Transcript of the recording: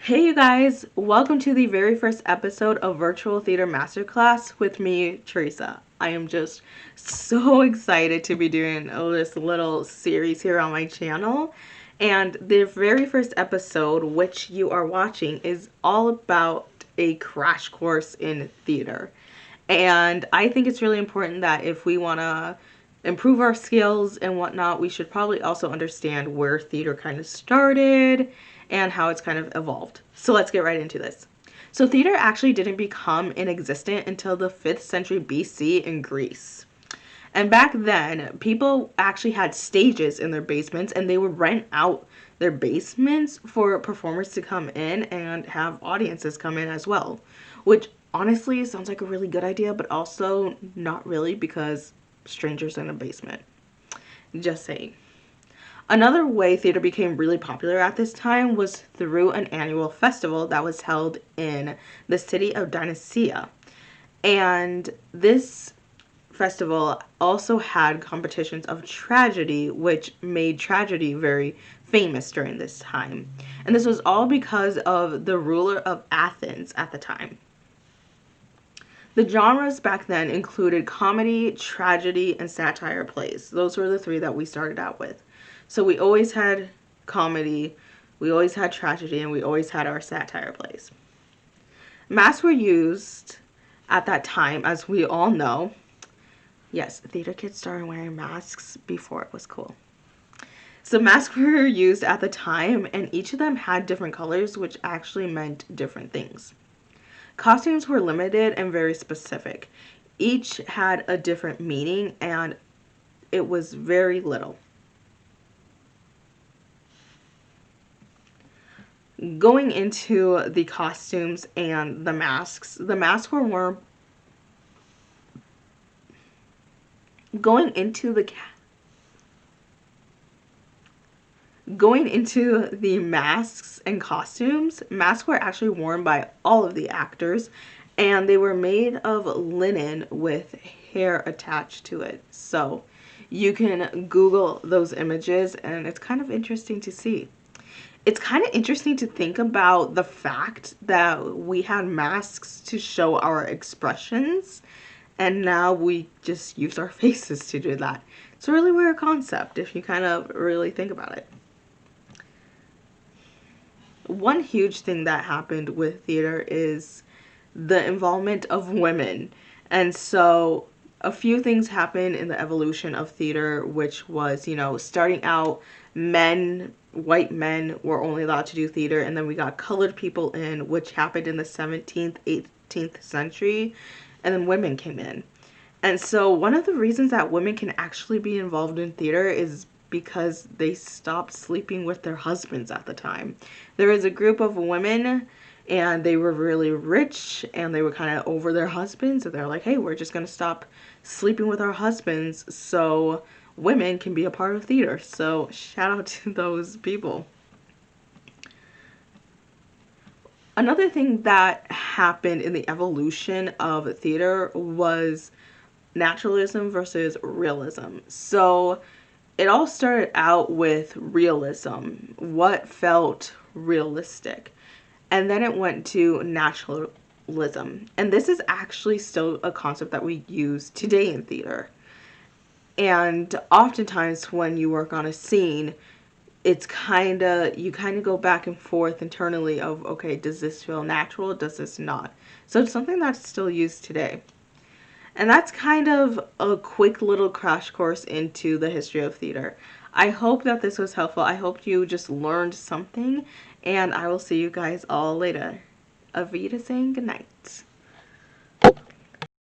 Hey you guys, welcome to the very first episode of Virtual Theater Masterclass with me, Teresa. I am just so excited to be doing this little series here on my channel. And the very first episode, which you are watching, is all about a crash course in theater. And I think it's really important that if we want to improve our skills and whatnot, we should probably also understand where theater kind of started and how it's kind of evolved. So let's get right into this. So theater actually didn't become in existence until the 5th century BC in Greece. And back then, people actually had stages in their basements and they would rent out their basements for performers to come in and have audiences come in as well. Which honestly sounds like a really good idea, but also not really because strangers in a basement. Just saying. Another way theater became really popular at this time was through an annual festival that was held in the city of Dionysia. And this festival also had competitions of tragedy, which made tragedy very famous during this time. And this was all because of the ruler of Athens at the time. The genres back then included comedy, tragedy, and satire plays. Those were the three that we started out with. So we always had comedy, we always had tragedy, and we always had our satire plays. Masks were used at that time, as we all know. Yes, theater kids started wearing masks before it was cool. So masks were used at the time, and each of them had different colors, which actually meant different things. Costumes were limited and very specific. Each had a different meaning, and it was very little. Going into the costumes and the masks were more going into the masks and costumes. Masks were actually worn by all of the actors, and they were made of linen with hair attached to it. So you can Google those images, and it's kind of interesting to see. It's kind of interesting to think about the fact that we had masks to show our expressions, and now we just use our faces to do that. It's a really weird concept if you kind of really think about it. One huge thing that happened with theater is the involvement of women. And so a few things happened in the evolution of theater, which was, starting out, white men were only allowed to do theater, and then we got colored people in, which happened in the 17th, 18th century, and then women came in. And so one of the reasons that women can actually be involved in theater is because they stopped sleeping with their husbands at the time. There was a group of women, and they were really rich, and they were kind of over their husbands, and they're like, hey, we're just going to stop sleeping with our husbands so women can be a part of theater. So shout out to those people. Another thing that happened in the evolution of theater was naturalism versus realism. So it all started out with realism, what felt realistic. And then it went to naturalism. And this is actually still a concept that we use today in theater. And oftentimes when you work on a scene, you kind of go back and forth internally of, okay, does this feel natural? Does this not? So it's something that's still used today. And that's kind of a quick little crash course into the history of theater. I hope that this was helpful. I hope you just learned something, and I will see you guys all later. Avita saying goodnight.